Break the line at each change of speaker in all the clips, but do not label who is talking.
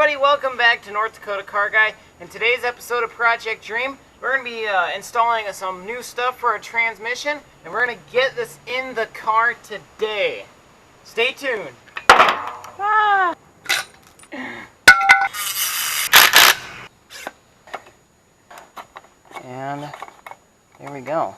everybody, welcome back to North Dakota Car Guy. In today's episode of Project Dream, we're going to be installing some new stuff for our transmission, and we're going to get this in the car today. Stay tuned. Ah. And there we go.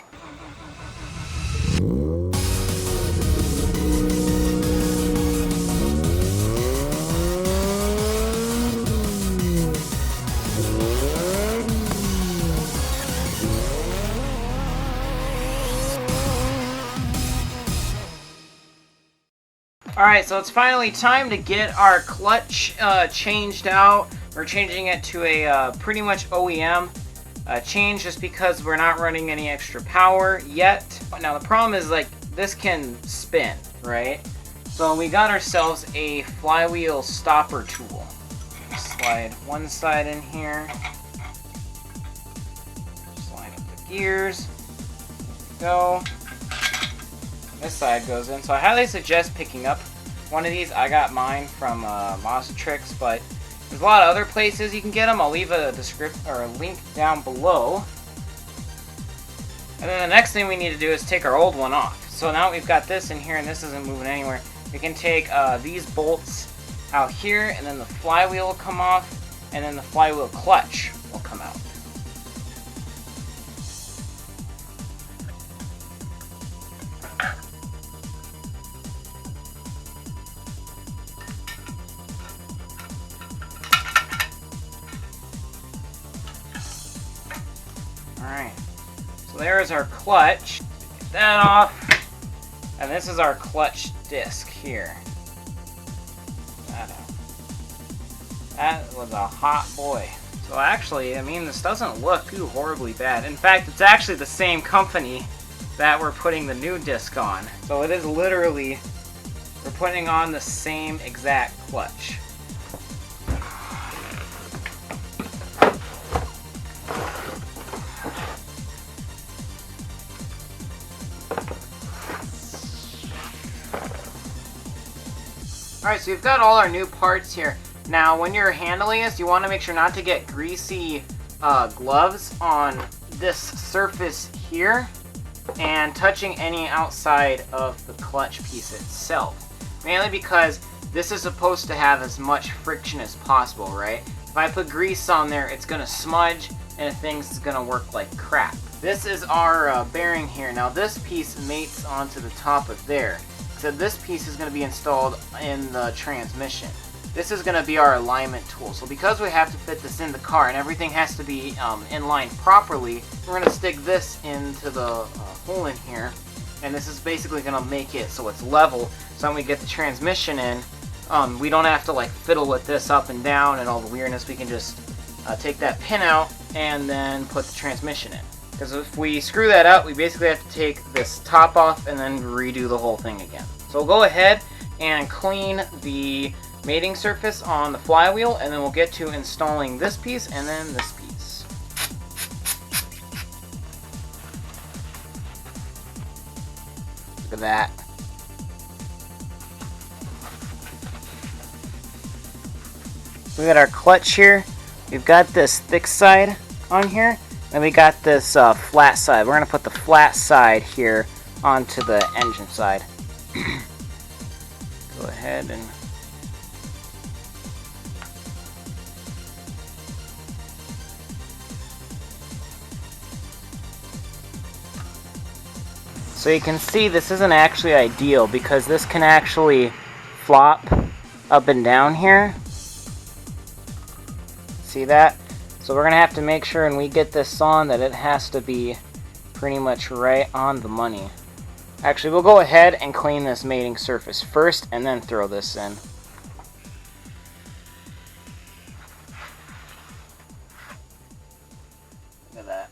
Alright, so it's finally time to get our clutch changed out. We're changing it to a pretty much OEM change just because we're not running any extra power yet. Now the problem is, like, this can spin, right? So we got ourselves a flywheel stopper tool. Slide one side in here. Slide up the gears. There we go. This side goes in. So I highly suggest picking up one of these. I got mine from Tricks, but there's a lot of other places you can get them. I'll leave a description or a link down below. And then the next thing we need to do is take our old one off. So now we've got this in here and this isn't moving anywhere. We can take these bolts out here, and then the flywheel will come off, and then the flywheel clutch will come out. Alright, so there's our clutch. Get that off. And this is our clutch disc here. That was a hot boy. So actually, I mean, this doesn't look too horribly bad. In fact, it's actually the same company that we're putting the new disc on. So it is literally, we're putting on the same exact clutch. Alright, so we've got all our new parts here. Now, when you're handling this, you want to make sure not to get greasy gloves on this surface here and touching any outside of the clutch piece itself. Mainly because this is supposed to have as much friction as possible, right? If I put grease on there, it's going to smudge and things going to work like crap. This is our bearing here. Now, this piece mates onto the top of there. So this piece is going to be installed in the transmission. This is going to be our alignment tool. So because we have to fit this in the car and everything has to be in line properly, we're going to stick this into the hole in here. And this is basically going to make it so it's level. So when we get the transmission in, we don't have to like fiddle with this up and down and all the weirdness. We can just take that pin out and then put the transmission in. Because if we screw that out, we basically have to take this top off and then redo the whole thing again. So we'll go ahead and clean the mating surface on the flywheel, and then we'll get to installing this piece and then this piece. Look at that. We got our clutch here. We've got this thick side on here. Then we got this flat side. We're going to put the flat side here onto the engine side. Go ahead and... So you can see this isn't actually ideal because this can actually flop up and down here. See that? So we're going to have to make sure when we get this on that it has to be pretty much right on the money. Actually, we'll go ahead and clean this mating surface first and then throw this in. Look at that.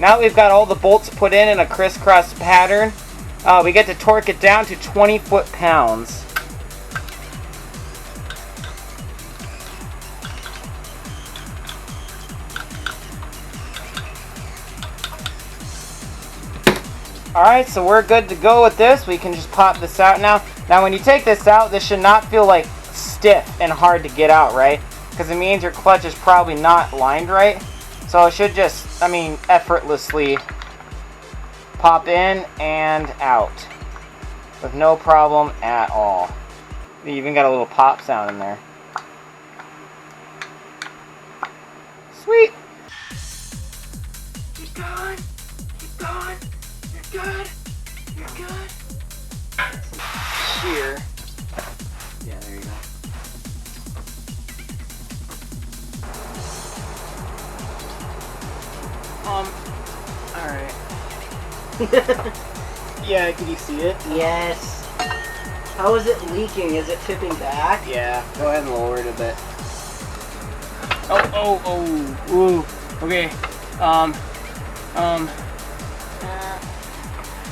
Now that we've got all the bolts put in a crisscross pattern, we get to torque it down to 20 foot-pounds. Alright, so we're good to go with this. We can just pop this out now. Now when you take this out, this should not feel like stiff and hard to get out, right? Because it means your clutch is probably not lined right. So it should just, effortlessly pop in and out with no problem at all. You even got a little pop sound in there. Sweet! Keep going! Keep going! You're good! You're good! Shear. Yeah, there you go. Alright. Yeah, can you see it?
Yes. How is it leaking? Is it tipping back?
Yeah, go ahead and lower it a bit. Ooh. Okay.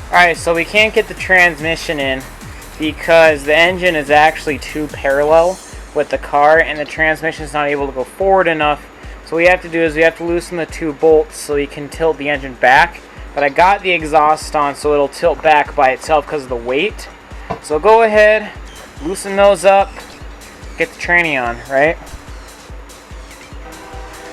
Alright, so we can't get the transmission in because the engine is actually too parallel with the car and the transmission is not able to go forward enough. So what we have to do is we have to loosen the two bolts so we can tilt the engine back. But I got the exhaust on so it'll tilt back by itself because of the weight. So go ahead, loosen those up, get the tranny on, right?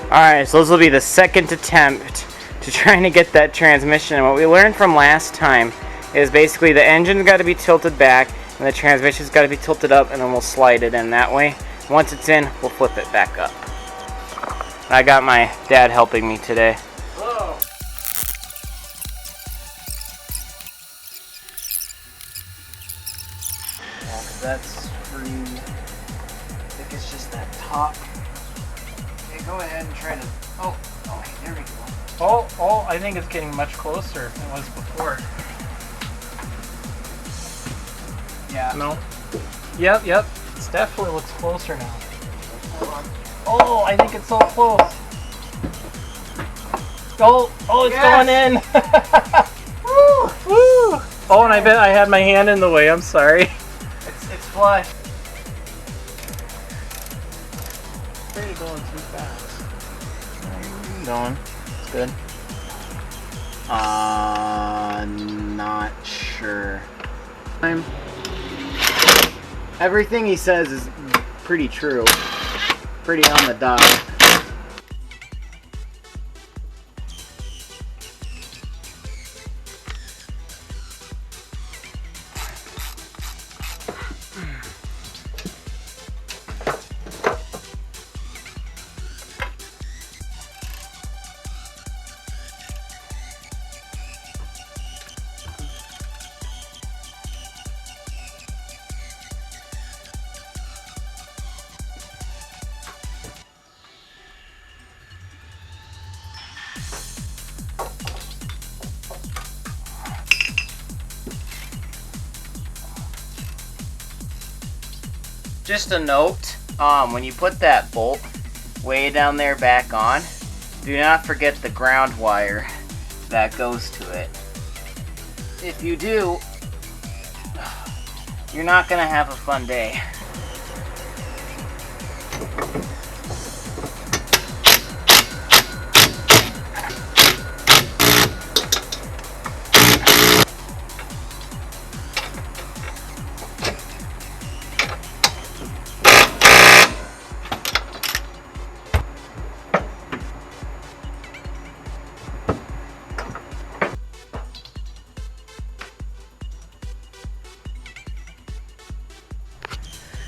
Alright, so this will be the second attempt to trying to get that transmission. And what we learned from last time is basically the engine's got to be tilted back and the transmission's got to be tilted up, and then we'll slide it in that way. Once it's in, we'll flip it back up. I got my dad helping me today.
Whoa.
That's free. I think it's just that top. Okay, go ahead and try to. Oh, there we go.
Oh, I think it's getting much closer than it was before.
Yeah.
No. Yep. It definitely looks closer now. Oh, I think it's so close. Oh, it's going in. Woo! Oh, and I bet I had my hand in the way. I'm sorry.
It's flush.
Where are you going too fast?
Going. It's good. Not sure. Everything he says is pretty true. Pretty on the dot. Just a note, when you put that bolt way down there back on, do not forget the ground wire that goes to it. If you do, you're not gonna have a fun day.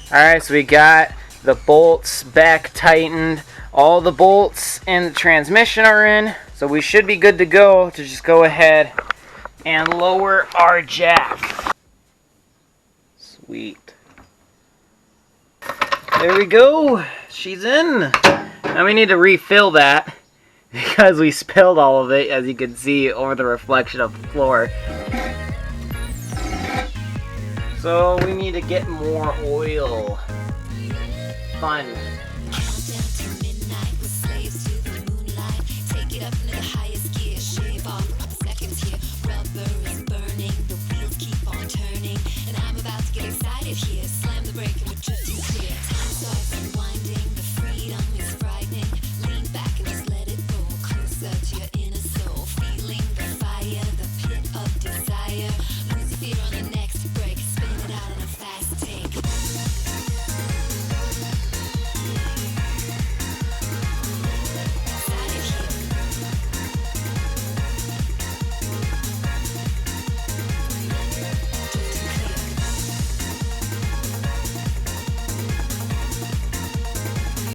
Alright, so we got the bolts back tightened. All the bolts and the transmission are in. So we should be good to go to just go ahead and lower our jack. Sweet. There we go. She's in. Now we need to refill that because we spilled all of it, as you can see, over the reflection of the floor. So we need to get more oil. Fun.